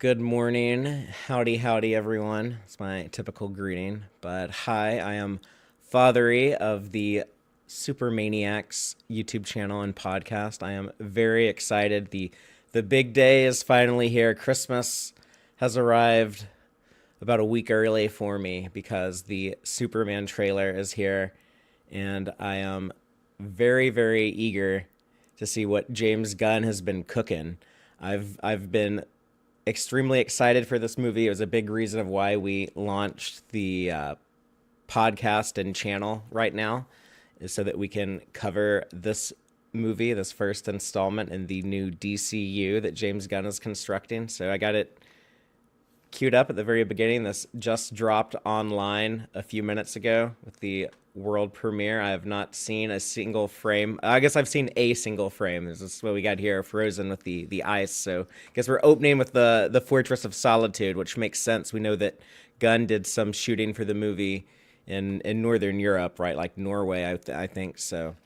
Good morning. Howdy, howdy, everyone. It's my typical greeting. But hi, I am Fatheree of the Super Maniacs YouTube channel and podcast. I am very excited. The big day is finally here. Christmas has arrived about a week early for me because the Superman trailer is here, and I am very, very eager to see what James Gunn has been cooking. I've been extremely excited for this movie. It was a big reason of why we launched the podcast and channel right now, is so that we can cover this movie, this first installment in the new DCU that James Gunn is constructing. So I got it queued up at the very beginning. This just dropped online a few minutes ago with the world premiere. I have not seen a single frame. I guess I've seen a single frame. This is what we got here, frozen with the ice. So I guess we're opening with the Fortress of Solitude, which makes sense. We know that Gunn did some shooting for the movie in Northern Europe, right? Like Norway, I think. So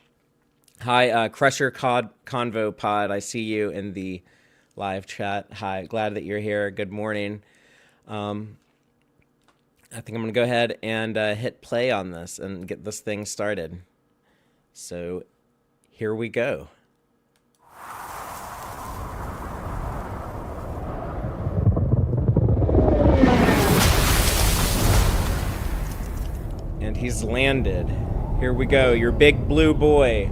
hi, Crusher Convo Pod. I see you in the live chat. Hi, glad that you're here. Good morning. I think I'm going to go ahead and hit play on this and get this thing started. So here we go. And he's landed. Here we go, your big blue boy.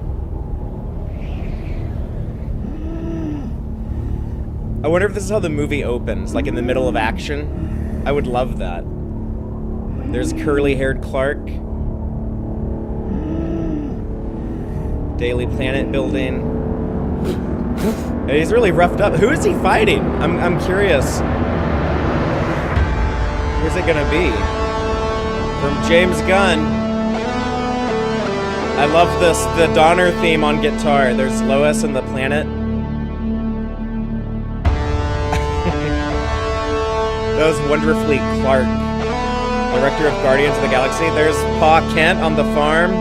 I wonder if this is how the movie opens, like in the middle of action. I would love that. There's curly-haired Clark. Daily Planet building. And he's really roughed up. Who is he fighting? I'm curious. Who's it gonna be? From James Gunn. I love the Donner theme on guitar. There's Lois and the planet. That was wonderfully Clark, director of Guardians of the Galaxy. There's Pa Kent on the farm.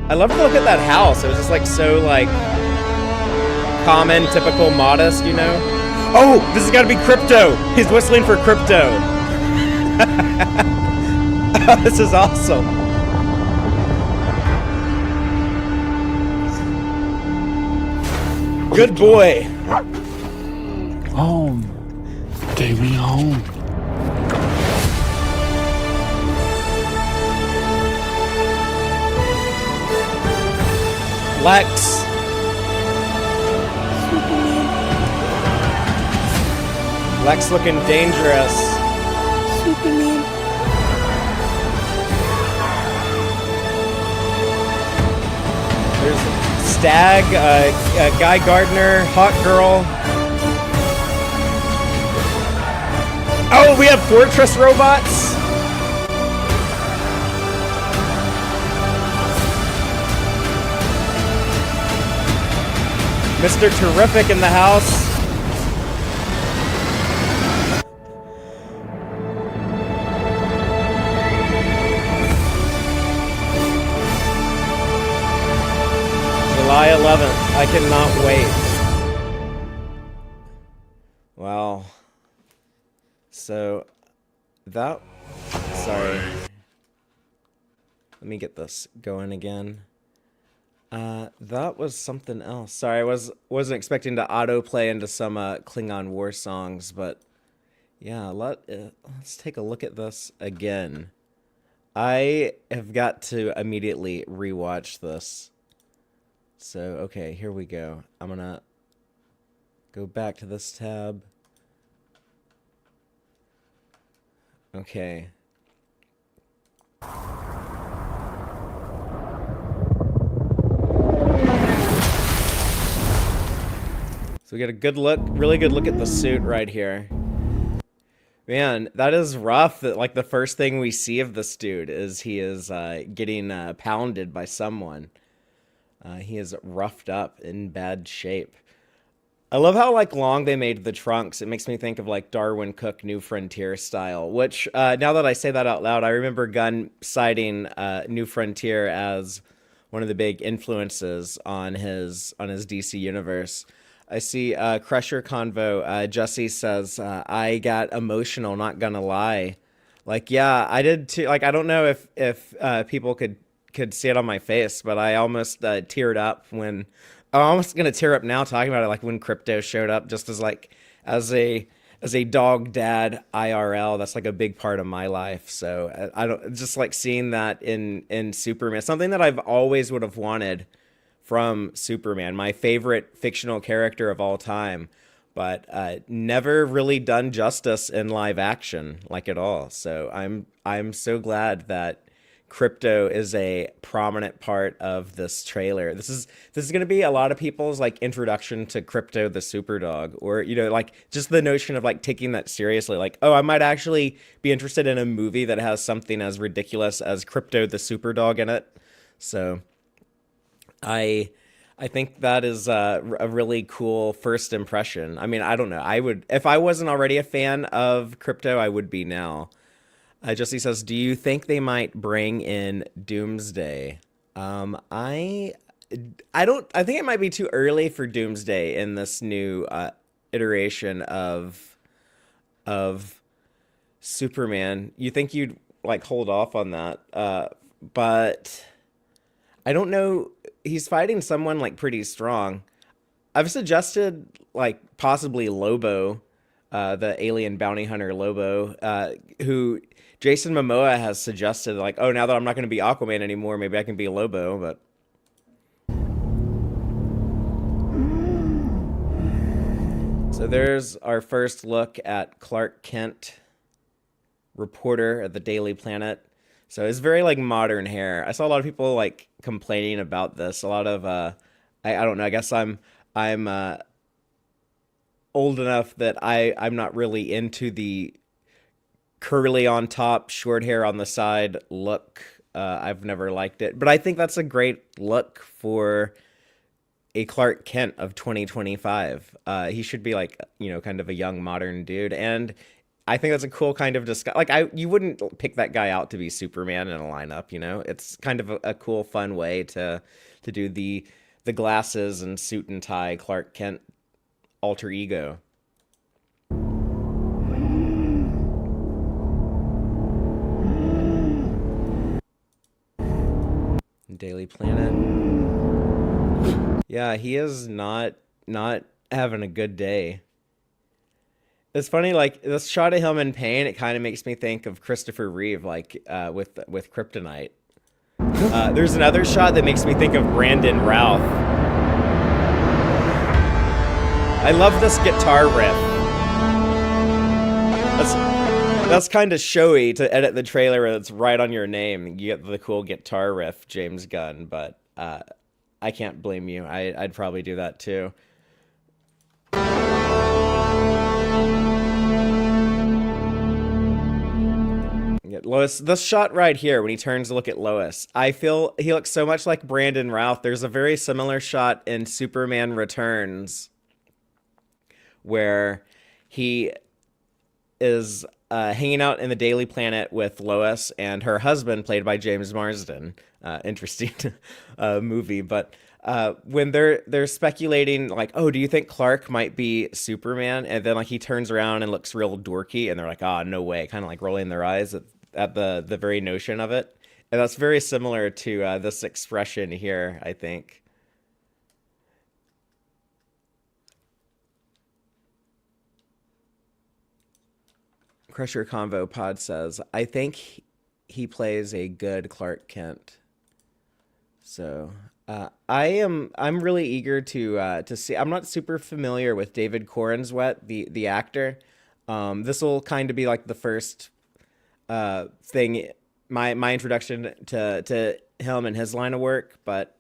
I love to look at that house. It was just like so like common, typical, modest, you know? Oh, this has got to be Crypto. He's whistling for Crypto. Oh, this is awesome. Good boy. Home. Take me home. Lex. Superman. Lex looking dangerous. Superman. There's Stag, Guy Gardner, Hawk Girl. Oh, we have Fortress robots. Mr. Terrific in the house. July 11th. I cannot wait. Wow. So, sorry. Let me get this going again. That was something else. Sorry, I wasn't expecting to autoplay into some Klingon war songs, but yeah, let's take a look at this again. I have got to immediately rewatch this. So, okay, here we go. I'm gonna go back to this tab. Okay. So we get a good look, really good look at the suit right here. Man, that is rough that like the first thing we see of this dude is he is getting pounded by someone. He is roughed up in bad shape. I love how like long they made the trunks. It makes me think of like Darwin Cook New Frontier style, which now that I say that out loud, I remember Gunn citing New Frontier as one of the big influences on his DC universe. I see Crusher Convo. Jesse says, I got emotional, not gonna lie. Like, yeah, I did too. Like, I don't know if people could see it on my face, but I almost teared up when I'm almost gonna tear up now talking about it. Like when Crypto showed up, just as like as a as a dog dad IRL. That's like a big part of my life. So I don't just like seeing that in Superman, something that I've always would have wanted from Superman, my favorite fictional character of all time, but never really done justice in live action like at all. So I'm so glad that Crypto is a prominent part of this trailer. This is going to be a lot of people's like introduction to Crypto the Superdog, or like just the notion of like taking that seriously. Like, oh, I might actually be interested in a movie that has something as ridiculous as Crypto the Superdog in it. So I I think that is a really cool first impression. I mean, I don't know. I would, if I wasn't already a fan of Crypto, I would be now. Jesse says, "Do you think they might bring in Doomsday?" Um, I I don't. I think it might be too early for Doomsday in this new iteration of Superman. You think you'd like hold off on that? But I don't know. He's fighting someone like pretty strong. I've suggested like possibly Lobo, the alien bounty hunter Lobo, who Jason Momoa has suggested like, oh, now that I'm not going to be Aquaman anymore, maybe I can be Lobo. But so there's our first look at Clark Kent, reporter at the Daily Planet. So it's very like modern hair. I saw a lot of people like complaining about this. A lot of I don't know. I guess I'm old enough that I'm not really into the curly on top, short hair on the side look. I've never liked it, but I think that's a great look for a Clark Kent of 2025. He should be like, kind of a young modern dude. And I think that's a cool kind of disguise. Like you wouldn't pick that guy out to be Superman in a lineup. It's kind of a cool, fun way to do the glasses and suit and tie Clark Kent alter ego. Daily Planet. Yeah, he is not having a good day. It's funny, like this shot of him in pain. It kind of makes me think of Christopher Reeve, like with Kryptonite. There's another shot that makes me think of Brandon Routh. I love this guitar riff. That's kind of showy to edit the trailer where it's right on your name. You get the cool guitar riff, James Gunn, but I can't blame you. I'd probably do that too. Lois, this shot right here when he turns to look at Lois, I feel he looks so much like Brandon Routh. There's a very similar shot in Superman Returns where he is hanging out in the Daily Planet with Lois and her husband, played by James Marsden. Interesting movie, but when they're speculating like, oh, do you think Clark might be Superman? And then like he turns around and looks real dorky, and they're like, ah, oh, no way, kind of like rolling their eyes at the very notion of it. And that's very similar to this expression here, I think. Crusher Convo Pod says, I think he plays a good Clark Kent. So I'm really eager to see. I'm not super familiar with David Corenswet, the actor. This will kind of be like the first thing, my introduction to him and his line of work. But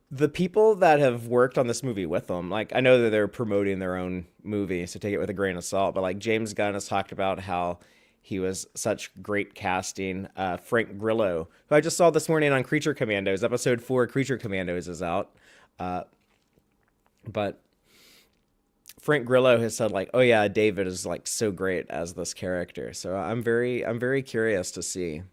the people that have worked on this movie with them, like I know that they're promoting their own movie, so take it with a grain of salt. But like James Gunn has talked about how he was such great casting. Frank Grillo, who I just saw this morning on Creature Commandos, episode 4, Creature Commandos is out. But Frank Grillo has said like, oh yeah, David is like so great as this character. So I'm very curious to see.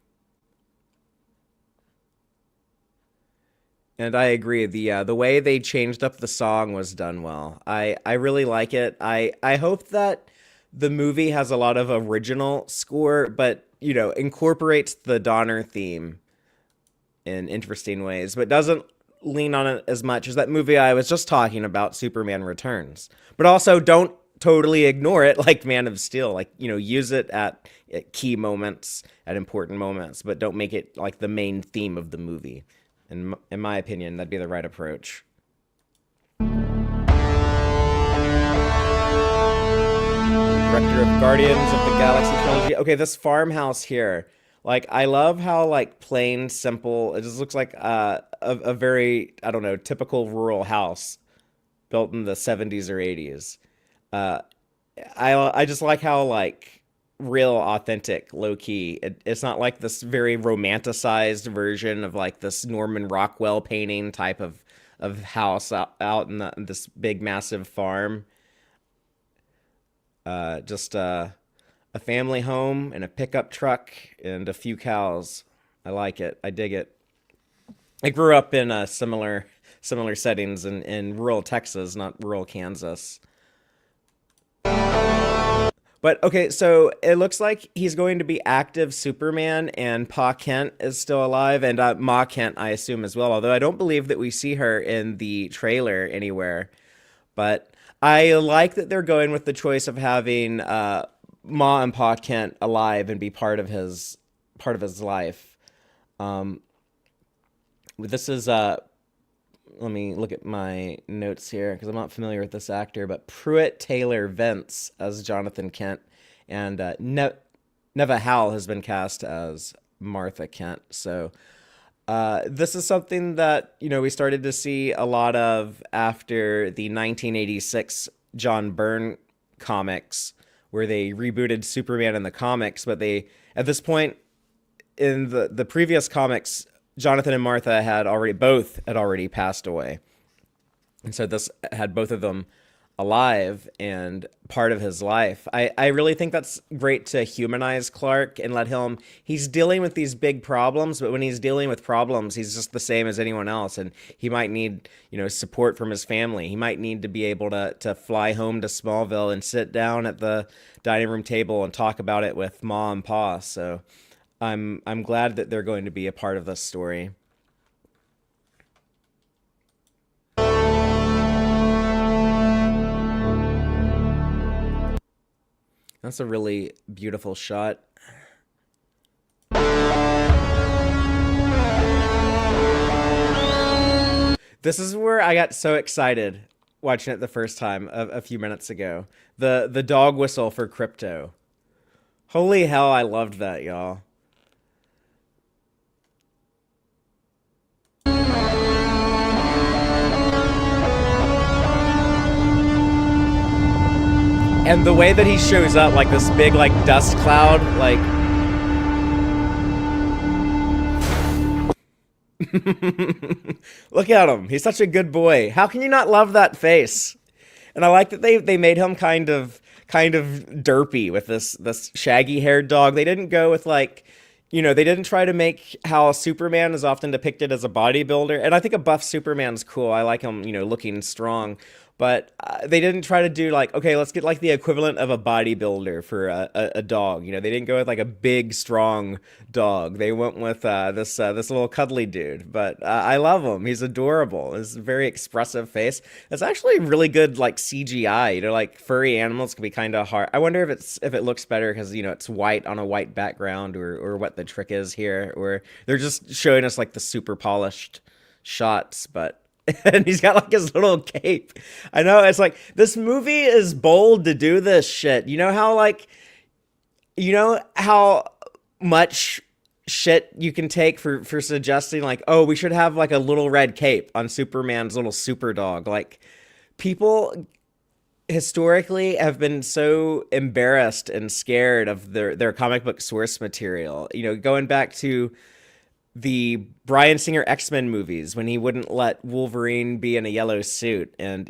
And I agree. The way they changed up the song was done well. I really like it. I hope that the movie has a lot of original score, but incorporates the Donner theme in interesting ways, but doesn't lean on it as much as that movie I was just talking about, Superman Returns. But also don't totally ignore it like Man of Steel. Like, use it at key moments, at important moments, but don't make it like the main theme of the movie. In my opinion, that'd be the right approach. Director of Guardians of the Galaxy trilogy. Okay, this farmhouse here. Like, I love how like plain, simple. It just looks like a very, I don't know, typical rural house built in the 70s or 80s. Uh, I just like how like real, authentic, low key. It's not like this very romanticized version of like this Norman Rockwell painting type of house out in this big massive farm. Just a family home and a pickup truck and a few cows. I like it. I dig it. I grew up in similar settings in rural Texas, not rural Kansas. But okay, so it looks like he's going to be active Superman, and Pa Kent is still alive, and Ma Kent, I assume, as well. Although I don't believe that we see her in the trailer anywhere. But I like that they're going with the choice of having Ma and Pa Kent alive and be part of his life. Um, this is let me look at my notes here because I'm not familiar with this actor, but Pruitt Taylor Vince as Jonathan Kent, and Neva Howell has been cast as Martha Kent. So this is something that we started to see a lot of after the 1986 John Byrne comics, where they rebooted Superman in the comics, but they at this point in the previous comics, Jonathan and Martha had already passed away. And so this had both of them alive and part of his life. I really think that's great to humanize Clark and let him, he's dealing with these big problems, but when he's dealing with problems, he's just the same as anyone else. And he might need, support from his family. He might need to be able to fly home to Smallville and sit down at the dining room table and talk about it with Ma and Pa. So I'm glad that they're going to be a part of this story. That's a really beautiful shot. This is where I got so excited watching it the first time a few minutes ago. The dog whistle for Crypto. Holy hell, I loved that, y'all. And the way that he shows up, like this big, like, dust cloud, like... Look at him. He's such a good boy. How can you not love that face? And I like that they made him kind of derpy with this shaggy haired dog. They didn't go with like, they didn't try to make how Superman is often depicted as a bodybuilder. And I think a buff Superman's cool. I like him, looking strong. But they didn't try to do like, okay, let's get like the equivalent of a bodybuilder for a dog. They didn't go with like a big, strong dog. They went with this little cuddly dude. But I love him. He's adorable. His very expressive face. It's actually really good like CGI. Like furry animals can be kind of hard. I wonder if it looks better because it's white on a white background, or what the trick is here, or they're just showing us like the super polished shots, but. And he's got like his little cape. I know, it's like this movie is bold to do this shit. How much shit you can take for suggesting like, oh, we should have like a little red cape on Superman's little super dog. Like, people historically have been so embarrassed and scared of their comic book source material. Going back to the Bryan Singer X-Men movies, when he wouldn't let Wolverine be in a yellow suit, and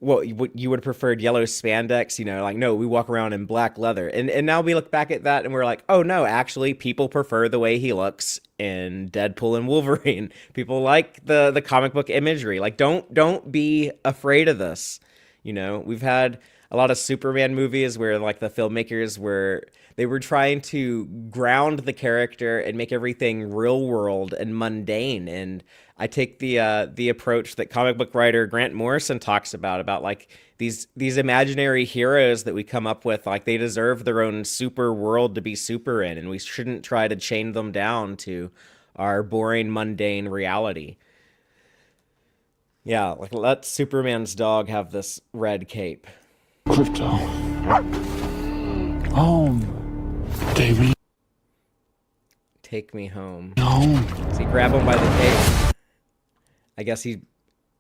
what you would have preferred yellow spandex, like no, we walk around in black leather. And now we look back at that and we're like, oh no, actually people prefer the way he looks in Deadpool and Wolverine. People like the comic book imagery. Like don't be afraid of this. We've had a lot of Superman movies where like the filmmakers were trying to ground the character and make everything real world and mundane. And I take the approach that comic book writer Grant Morrison talks about like these imaginary heroes that we come up with, like they deserve their own super world to be super in, and we shouldn't try to chain them down to our boring mundane reality. Yeah, like let Superman's dog have this red cape. Crypto. Home. Take Take me home. home. So you grab him by the cape. I guess he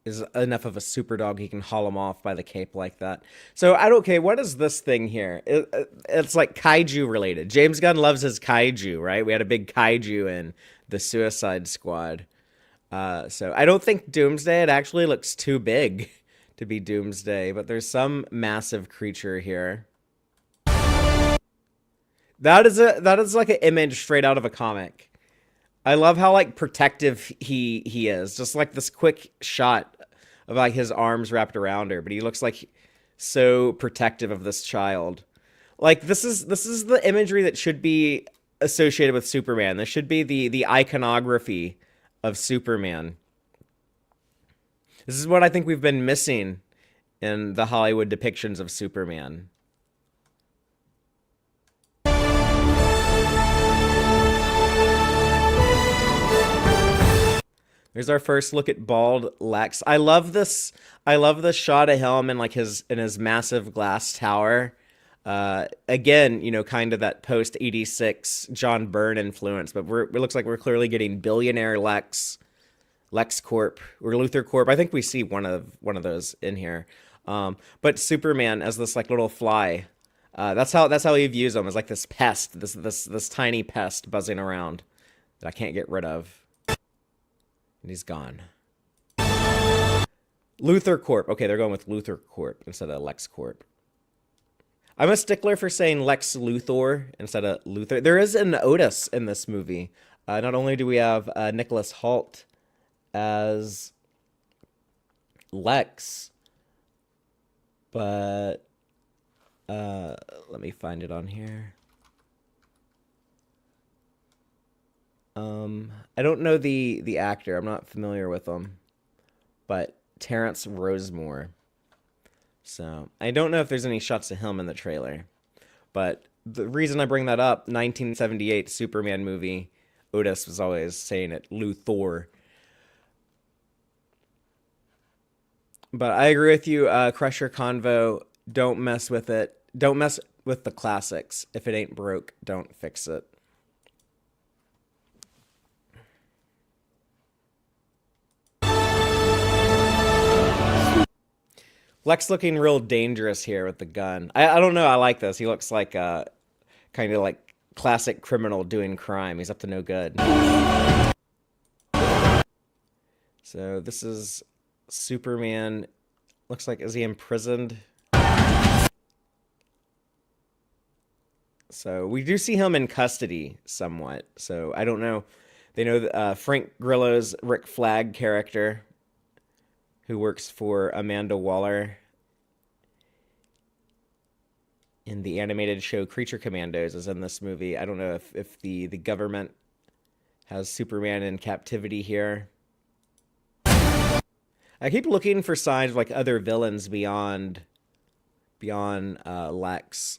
is enough of a super dog he can haul him off by the cape like that. So okay, what is this thing here? It's like kaiju related. James Gunn loves his kaiju, right? We had a big kaiju in the Suicide Squad. So I don't think Doomsday, it actually looks too big to be Doomsday, but there's some massive creature here. That is like an image straight out of a comic. I love how like protective he is. Just like this quick shot of like his arms wrapped around her, but he looks like so protective of this child. Like this is the imagery that should be associated with Superman. This should be the iconography of Superman. This is what I think we've been missing in the Hollywood depictions of Superman. There's our first look at bald Lex. I love this shot of him in like his massive glass tower. Again, kind of that post 86 John Byrne influence, but it looks like we're clearly getting billionaire Lex Corp or Luthor Corp. I think we see one of those in here. But Superman as this like little fly. That's how he views him, as like this pest, this tiny pest buzzing around that I can't get rid of. And he's gone. Luthor Corp. Okay, they're going with Luthor Corp instead of Lex Corp. I'm a stickler for saying Lex Luthor instead of Luthor. There is an Otis in this movie. Not only do we have Nicholas Hoult as Lex, but let me find it on here. I don't know the actor. I'm not familiar with him, but Terrence Rosemore. So I don't know if there's any shots of him in the trailer, but the reason I bring that up, 1978 Superman movie, Otis was always saying it Luthor. But I agree with you, Crusher Convo. Don't mess with it. Don't mess with the classics. If it ain't broke, don't fix it. Lex looking real dangerous here with the gun. I don't know. I like this. He looks like kind of like classic criminal doing crime. He's up to no good. So this is Superman. Looks like, is he imprisoned? So we do see him in custody somewhat. So I don't know. They know that Frank Grillo's Rick Flag character, who works for Amanda Waller in the animated show Creature Commandos, is in this movie. I don't know if the government has Superman in captivity here. I keep looking for signs of like other villains beyond Lex.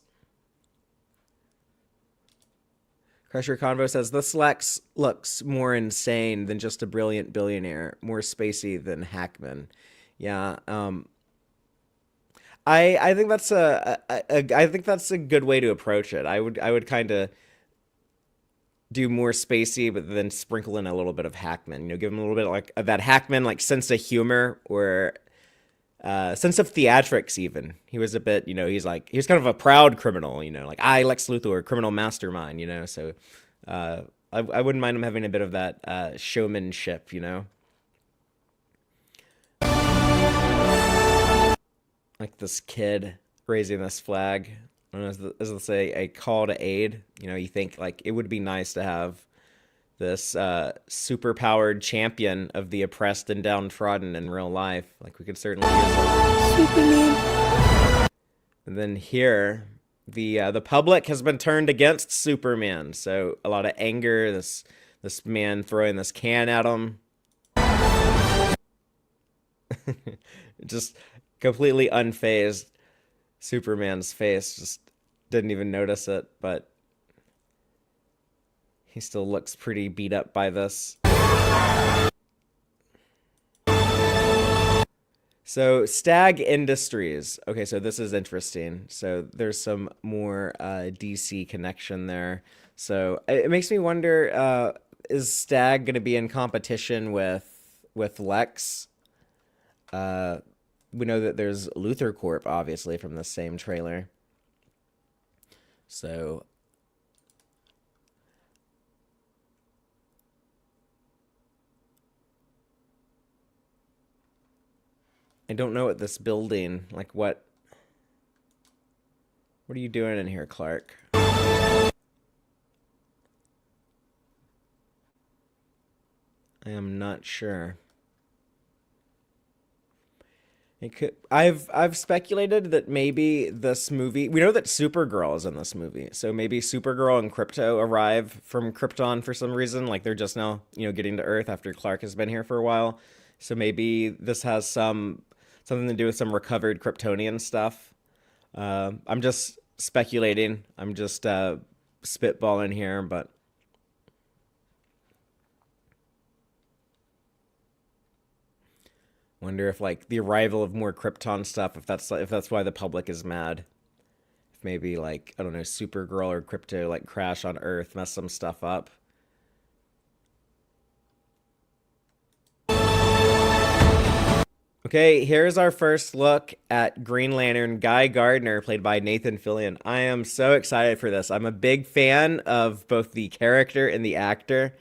Crusher Convo says, this Lex looks more insane than just a brilliant billionaire, more spacey than Hackman. Yeah, I think that's I think that's a good way to approach it. I would kind of do more spacey, but then sprinkle in a little bit of Hackman. Give him a little bit like of that Hackman like sense of humor or sense of theatrics. Even he was a bit, he was kind of a proud criminal. Like I Lex Luthor, criminal mastermind. So I wouldn't mind him having a bit of that showmanship. like this kid raising this flag. I don't know, as let's say a call to aid. You know, you think like it would be nice to have this super powered champion of the oppressed and downtrodden in real life. Like we could certainly use it. Superman. And then here, the public has been turned against Superman. So a lot of anger. This man throwing this can at him. Just completely unfazed. Superman's face just didn't even notice it, but he still looks pretty beat up by this. So Stag Industries. Okay, so this is interesting. So there's some more DC connection there. So it makes me wonder, is Stag going to be in competition with Lex? We know that there's Luthor Corp, obviously, from the same trailer. So I don't know what this building, like what are you doing in here, Clark? I am not sure. It could, I've speculated that maybe this movie, we know that Supergirl is in this movie, so maybe Supergirl and Krypto arrive from Krypton for some reason, like they're just now, you know, getting to Earth after Clark has been here for a while. So maybe this has something to do with some recovered Kryptonian stuff. I'm just speculating. I'm just spitballing here, but wonder if like the arrival of more Krypton stuff, if that's why the public is mad. If maybe like I don't know, Supergirl or Krypto like crash on Earth, mess some stuff up. Okay, here's our first look at Green Lantern Guy Gardner, played by Nathan Fillion. I am so excited for this. I'm a big fan of both the character and the actor.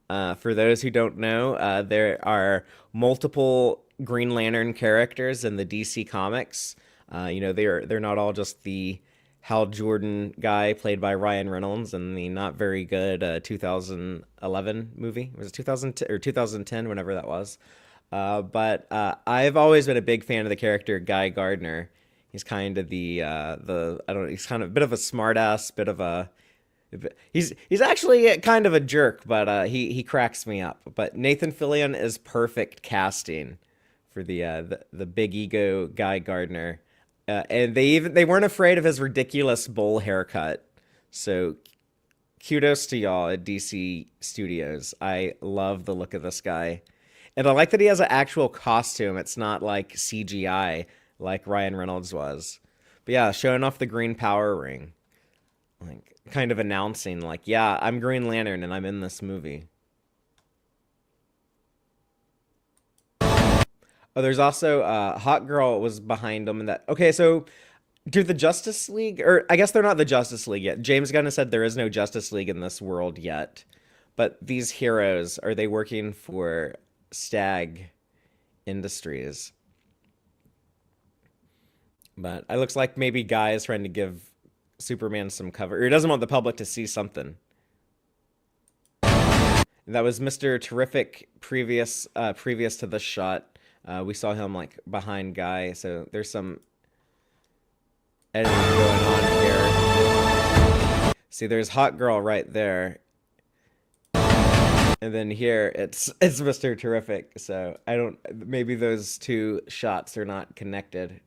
For those who don't know, there are multiple Green Lantern characters in the DC comics. You know, they're not all just the Hal Jordan guy played by Ryan Reynolds in the not very good 2011 movie. Was it 2010 or 2010, whenever that was? But I've always been a big fan of the character Guy Gardner. He's kind of the I don't know, he's kind of a bit of a smartass, bit of a he's actually kind of a jerk, but he cracks me up. But Nathan Fillion is perfect casting for the big ego Guy Gardner, and they weren't afraid of his ridiculous bowl haircut. So kudos to y'all at DC Studios. I love the look of this guy, and I like that he has an actual costume. It's not like CGI like Ryan Reynolds was. But yeah, showing off the green power ring, like kind of announcing like, yeah, I'm Green Lantern and I'm in this movie. Oh, there's also Hot Girl was behind them in that. Okay, so do the Justice League, or I guess they're not the Justice League yet. James Gunn has said there is no Justice League in this world yet. But these heroes, are they working for Stag Industries? But it looks like maybe Guy is trying to give Superman some cover. Or he doesn't want the public to see something. And that was Mr. Terrific previous to this shot. We saw him like behind Guy, so there's some editing going on here. See, there's Hot Girl right there. And then here it's Mr. Terrific. So I don't, maybe those two shots are not connected.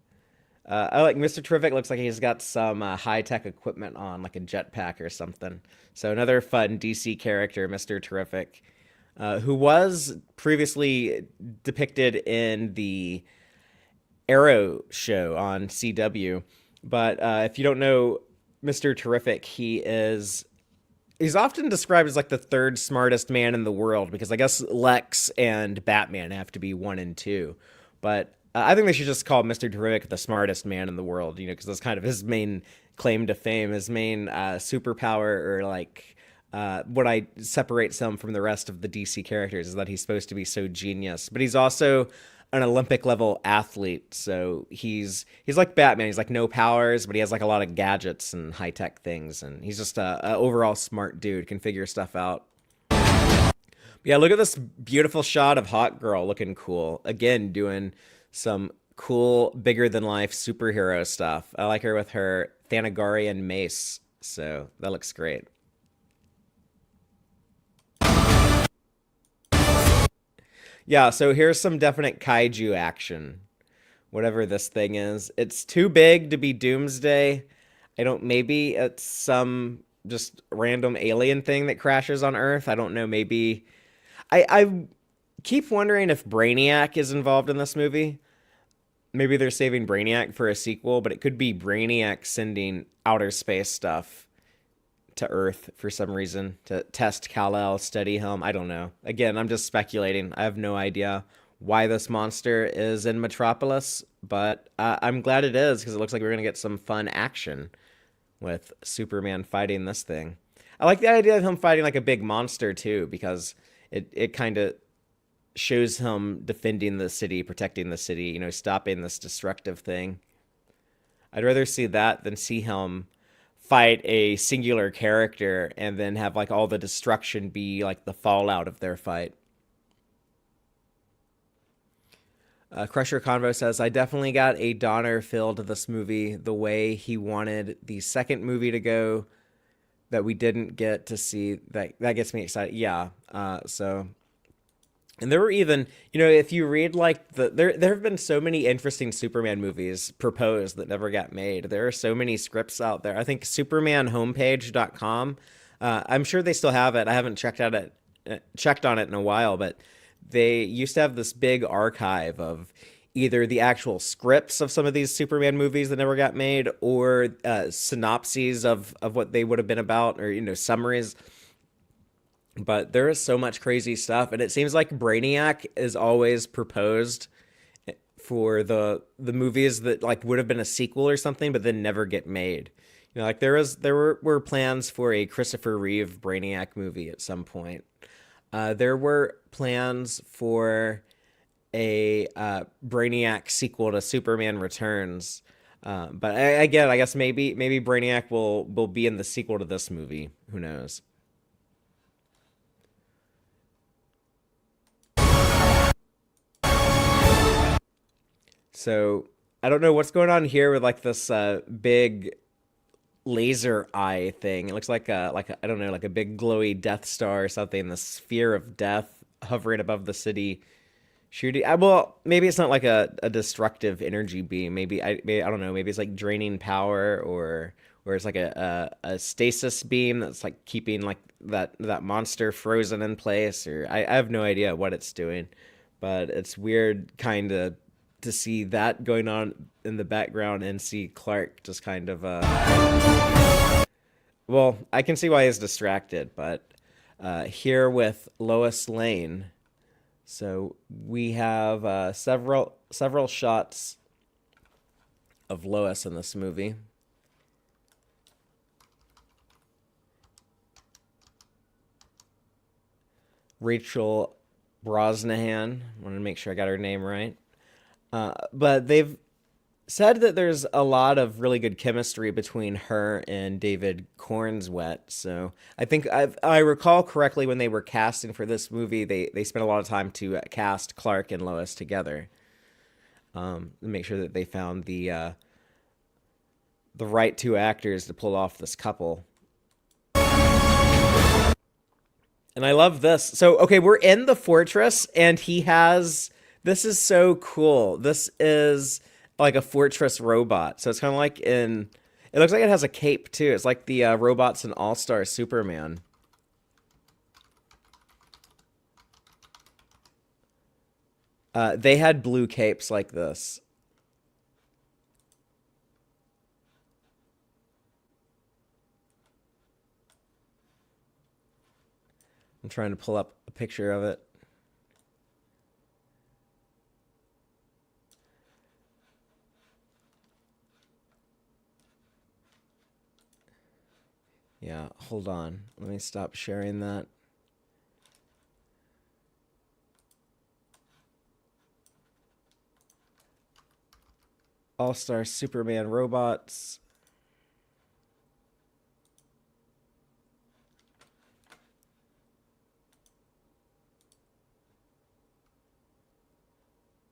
I like Mr. Terrific, looks like he's got some high-tech equipment on, like a jetpack or something. So another fun DC character, Mr. Terrific, who was previously depicted in the Arrow show on CW. But if you don't know Mr. Terrific, he's often described as like the third smartest man in the world, because I guess Lex and Batman have to be 1 and 2. But I think they should just call Mr. Terrific the smartest man in the world, you know, because that's kind of his main claim to fame, his main superpower, or like what separates him from the rest of the DC characters is that he's supposed to be so genius. But he's also an Olympic level athlete. So he's like Batman. He's like no powers, but he has like a lot of gadgets and high tech things, and he's just a overall smart dude. Can figure stuff out. Yeah, look at this beautiful shot of Hot Girl looking cool. Again, doing some cool, bigger than life superhero stuff. I like her with her Thanagarian mace, so that looks great. Yeah, so here's some definite kaiju action. Whatever this thing is. It's too big to be Doomsday. I don't, maybe it's some just random alien thing that crashes on Earth. I don't know, maybe I keep wondering if Brainiac is involved in this movie. Maybe they're saving Brainiac for a sequel, but it could be Brainiac sending outer space stuff to Earth for some reason to test Kal-El, study him. I don't know. Again, I'm just speculating. I have no idea why this monster is in Metropolis, but I'm glad it is because it looks like we're going to get some fun action with Superman fighting this thing. I like the idea of him fighting like a big monster too because it kind of shows him defending the city, protecting the city, you know, stopping this destructive thing. I'd rather see that than see him fight a singular character and then have like all the destruction be like the fallout of their fight. Crusher Convo says, I definitely got a Donner feel to this movie the way he wanted the second movie to go that we didn't get to see. That gets me excited. Yeah. And there were even, you know, if you read like there have been so many interesting Superman movies proposed that never got made. There are so many scripts out there. I think supermanhomepage.com, I'm sure they still have it. I haven't checked on it in a while, but they used to have this big archive of either the actual scripts of some of these Superman movies that never got made or synopses of what they would have been about, or, you know, summaries. But there is so much crazy stuff, and it seems like Brainiac is always proposed for the movies that like would have been a sequel or something, but then never get made. You know, like there were plans for a Christopher Reeve Brainiac movie at some point. There were plans for a Brainiac sequel to Superman Returns. But again, I guess maybe Brainiac will be in the sequel to this movie. Who knows? So I don't know what's going on here with like this big laser eye thing. It looks like I don't know, like a big glowy Death Star or something. The sphere of death hovering above the city, shooting. Well, maybe it's not like a destructive energy beam. Maybe I don't know. Maybe it's like draining power, or it's like a stasis beam that's like keeping like that monster frozen in place. Or I have no idea what it's doing, but it's weird kind of to see that going on in the background and see Clark just kind of well, I can see why he's distracted, but here with Lois Lane. So we have several shots of Lois in this movie. Rachel Brosnahan. I want to make sure I got her name right. But they've said that there's a lot of really good chemistry between her and David Cornswet. So I think I recall correctly when they were casting for this movie, they spent a lot of time to cast Clark and Lois together, to make sure that they found the right two actors to pull off this couple. And I love this. So, okay, we're in the fortress, and he has. This is so cool. This is like a fortress robot. So it's kind of like in. It looks like it has a cape too. It's like the robots in All Star Superman. They had blue capes like this. I'm trying to pull up a picture of it. Yeah, hold on. Let me stop sharing that. All-Star Superman robots.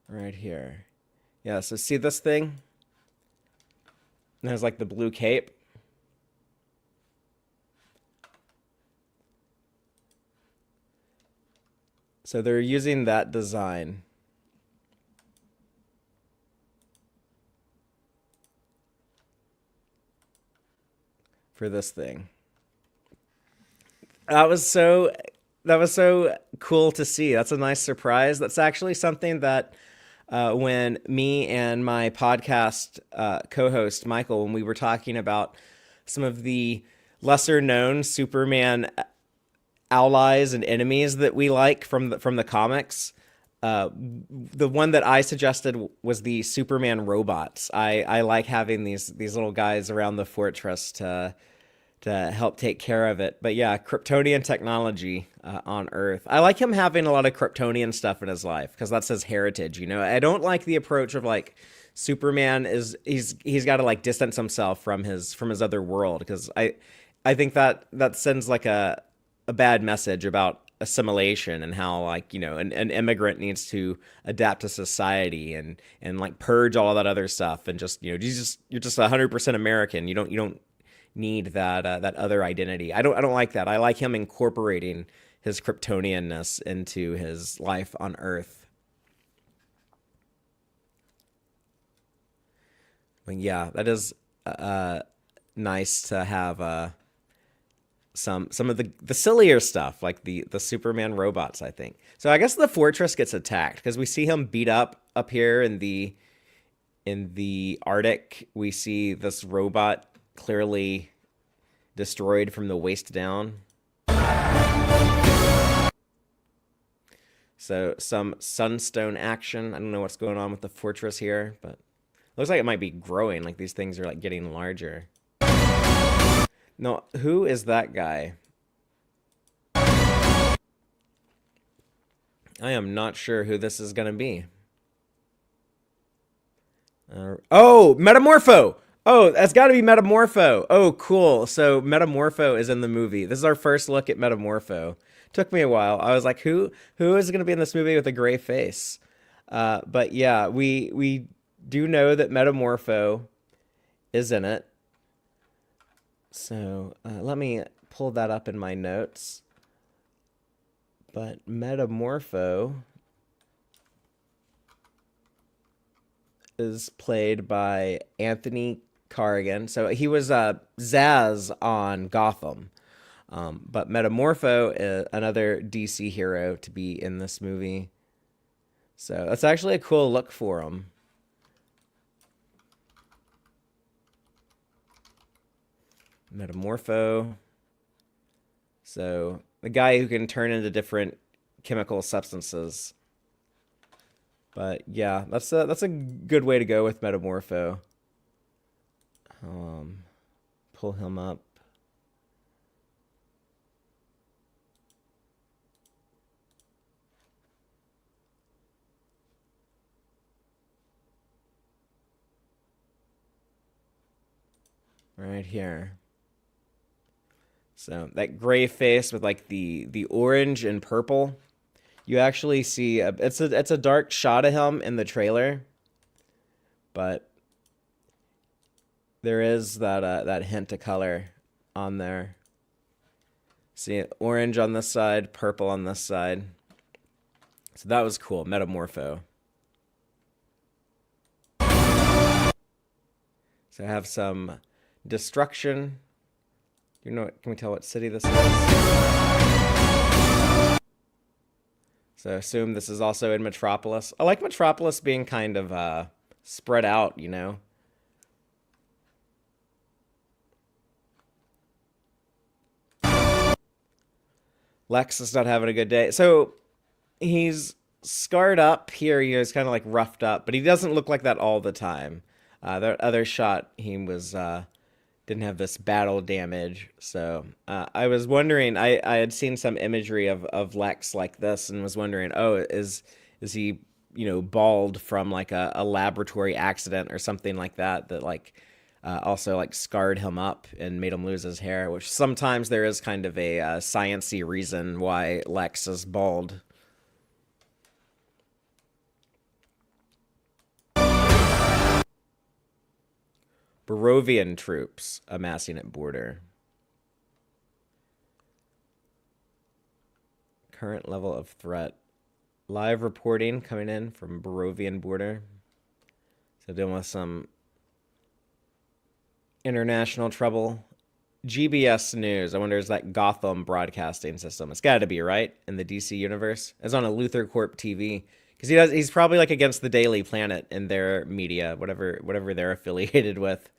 Right here. Yeah, so see this thing? It has like the blue cape. So they're using that design. For this thing. That was so that was so cool to see. That's a nice surprise. That's actually something that when me and my podcast co-host Michael, when we were talking about some of the lesser known Superman allies and enemies that we like from the comics, the one that I suggested was the Superman robots. I like having these little guys around the fortress to help take care of it. But yeah, Kryptonian technology on Earth. I like him having a lot of Kryptonian stuff in his life because that's his heritage. You know, I don't like the approach of like Superman is he's got to like distance himself from his other world because I think that sends like a bad message about assimilation and how like an immigrant needs to adapt to society and like purge all of that other stuff and just you're just 100% American. You don't need that other identity. I don't like that. I like him incorporating his Kryptonianness into his life on Earth. But yeah, that is nice to have some of the sillier stuff like the Superman robots. I think so. I guess the fortress gets attacked because we see him beat up here in the Arctic. We see this robot clearly destroyed from the waist down. So some sunstone action. I don't know what's going on with the fortress here, but it looks like it might be growing. Like these things are like getting larger. No, who is that guy? I am not sure who this is going to be. Oh, Metamorpho! Oh, that's got to be Metamorpho. Oh, cool. So Metamorpho is in the movie. This is our first look at Metamorpho. Took me a while. I was like, who is going to be in this movie with a gray face? But yeah, we do know that Metamorpho is in it. So let me pull that up in my notes. But Metamorpho is played by Anthony Carrigan. So he was Zaz on Gotham. But Metamorpho is another DC hero to be in this movie. So that's actually a cool look for him. Metamorpho. So the guy who can turn into different chemical substances. But yeah, that's a good way to go with Metamorpho. Pull him up. Right here. So that gray face with like the orange and purple. You actually see it's a dark shot of him in the trailer, but there is that hint of color on there. See orange on this side, purple on this side. So that was cool. Metamorpho. So I have some destruction. Can we tell what city this is? So I assume this is also in Metropolis. I like Metropolis being kind of spread out, Lex is not having a good day. So he's scarred up here. He's kind of like roughed up, but he doesn't look like that all the time. The other shot, he was didn't have this battle damage. So I was wondering, I had seen some imagery of Lex like this and was wondering, oh, is he bald from like a laboratory accident or something like that, that like also like scarred him up and made him lose his hair, which sometimes there is kind of a science-y reason why Lex is bald. Barovian troops amassing at border. Current level of threat. Live reporting coming in from Barovian border. So dealing with some international trouble. GBS News. I wonder, is that Gotham Broadcasting System? It's got to be, right? In the DC universe. It's on a Luthor Corp TV. Because he's probably like against the Daily Planet in their media, whatever they're affiliated with.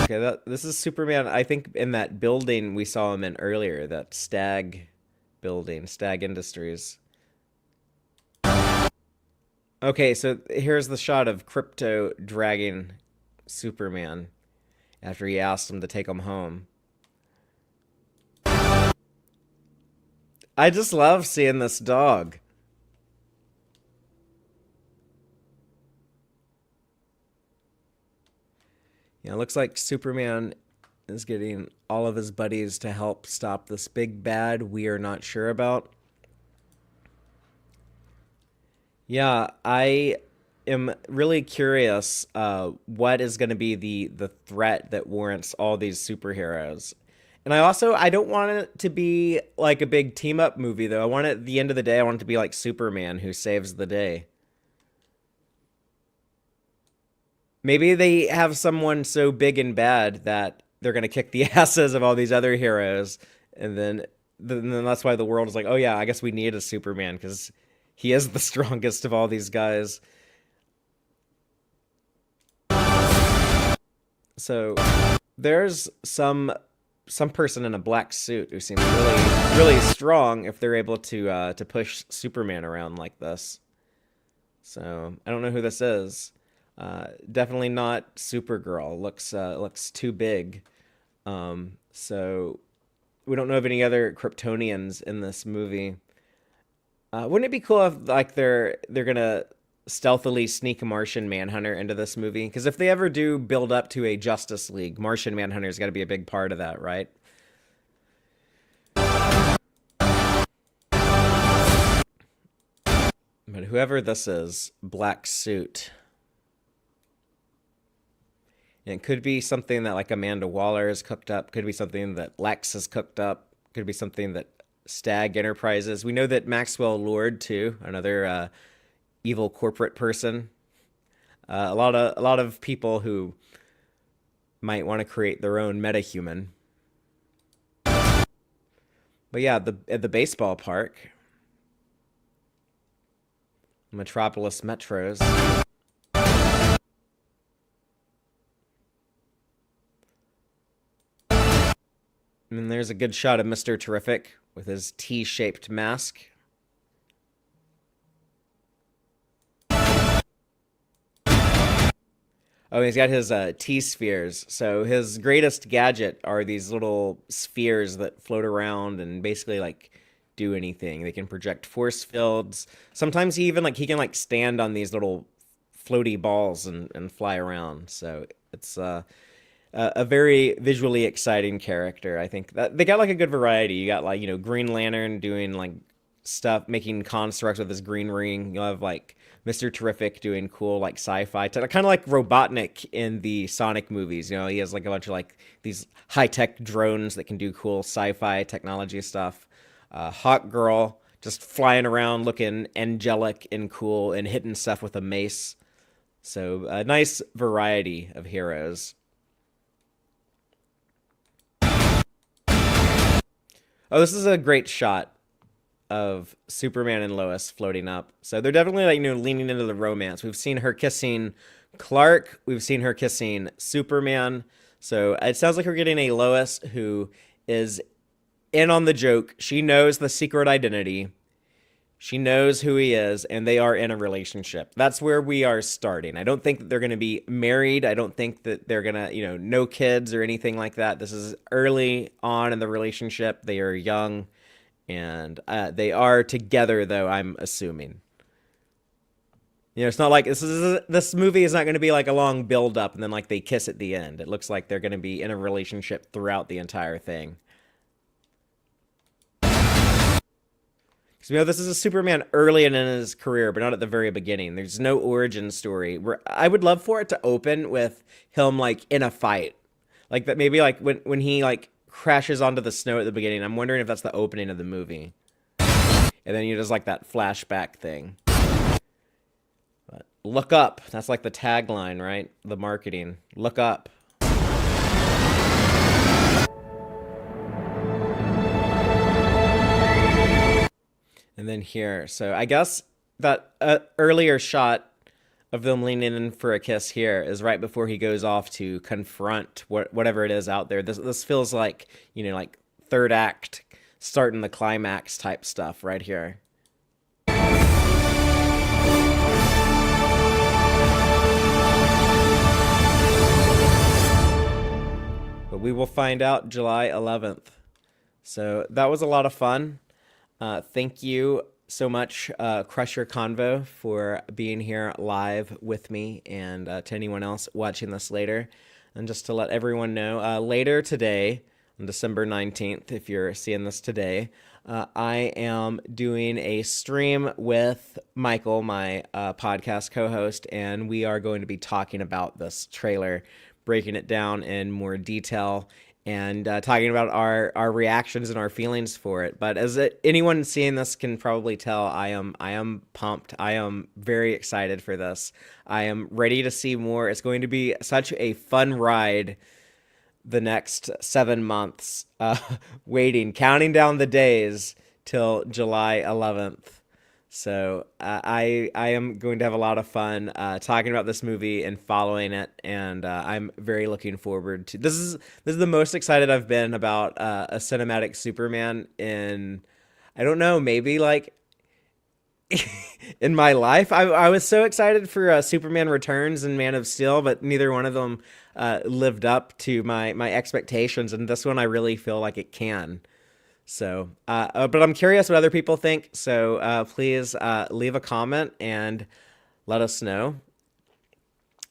Okay, this is Superman. I think in that building we saw him in earlier, that Stag building, Stag Industries. Okay, so here's the shot of Crypto dragging Superman after he asked him to take him home. I just love seeing this dog. Yeah, it looks like Superman is getting all of his buddies to help stop this big bad we are not sure about. Yeah, I am really curious what is going to be the threat that warrants all these superheroes. And I don't want it to be like a big team up movie though. I want it, at the end of the day, I want it to be like Superman who saves the day. Maybe they have someone so big and bad that they're going to kick the asses of all these other heroes, and then that's why the world is like, "Oh yeah, I guess we need a Superman because he is the strongest of all these guys." So there's some person in a black suit who seems really strong if they're able to push Superman around like this. So I don't know who this is. Definitely not Supergirl. Looks too big. So we don't know of any other Kryptonians in this movie. Wouldn't it be cool if like they're gonna stealthily sneak a Martian Manhunter into this movie? Because if they ever do build up to a Justice League, Martian Manhunter's got to be a big part of that, right? But whoever this is, black suit. And it could be something that like Amanda Waller has cooked up. Could be something that Lex has cooked up. Could be something that Stag Enterprises. We know that Maxwell Lord too, another evil corporate person. A lot of people who might want to create their own metahuman. But yeah, at the baseball park, Metropolis Metros. And there's a good shot of Mr. Terrific with his T-shaped mask. Oh, he's got his T-spheres. So his greatest gadget are these little spheres that float around and basically like do anything. They can project force fields. Sometimes he can like stand on these little floaty balls and fly around. So it's a very visually exciting character. I think that they got like a good variety. You got like, Green Lantern doing like stuff, making constructs with his green ring. You'll have like Mr. Terrific doing cool like sci-fi, kind of like Robotnik in the Sonic movies. He has like a bunch of like these high-tech drones that can do cool sci-fi technology stuff. Hawk Girl just flying around looking angelic and cool and hitting stuff with a mace. So a nice variety of heroes. Oh, this is a great shot of Superman and Lois floating up. So they're definitely like, leaning into the romance. We've seen her kissing Clark. We've seen her kissing Superman. So it sounds like we're getting a Lois who is in on the joke. She knows the secret identity. She knows who he is, and they are in a relationship. That's where we are starting. I don't think that they're going to be married. I don't think that they're going to, no kids or anything like that. This is early on in the relationship. They are young, and they are together, though, I'm assuming. It's not like this movie is not going to be like a long build up and then like they kiss at the end. It looks like they're going to be in a relationship throughout the entire thing. Because this is a Superman early in his career, but not at the very beginning. There's no origin story. I would love for it to open with him like in a fight, like that. Maybe like when he like crashes onto the snow at the beginning. I'm wondering if that's the opening of the movie, and then you just like that flashback thing. But look up. That's like the tagline, right? The marketing. Look up. And then here, so I guess that earlier shot of them leaning in for a kiss here is right before he goes off to confront whatever it is out there. This feels like, like third act, starting the climax type stuff right here. But we will find out July 11th. So that was a lot of fun. Thank you so much, Crusher Convo, for being here live with me, and to anyone else watching this later. And just to let everyone know, later today, on December 19th, if you're seeing this today, I am doing a stream with Michael, my podcast co-host, and we are going to be talking about this trailer, breaking it down in more detail, and talking about our reactions and our feelings for it. But as anyone seeing this can probably tell, I am pumped. I am very excited for this. I am ready to see more. It's going to be such a fun ride the next 7 months, counting down the days till July 11th. So I am going to have a lot of fun talking about this movie and following it, and I'm very looking forward to this. Is the most excited I've been about a cinematic Superman in, I don't know, maybe like in my life. I was so excited for Superman Returns and Man of Steel, but neither one of them lived up to my expectations, and this one I really feel like it can. So, but I'm curious what other people think. So please leave a comment and let us know.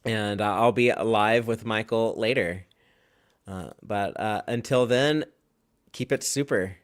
And I'll be live with Michael later. But until then, keep it super.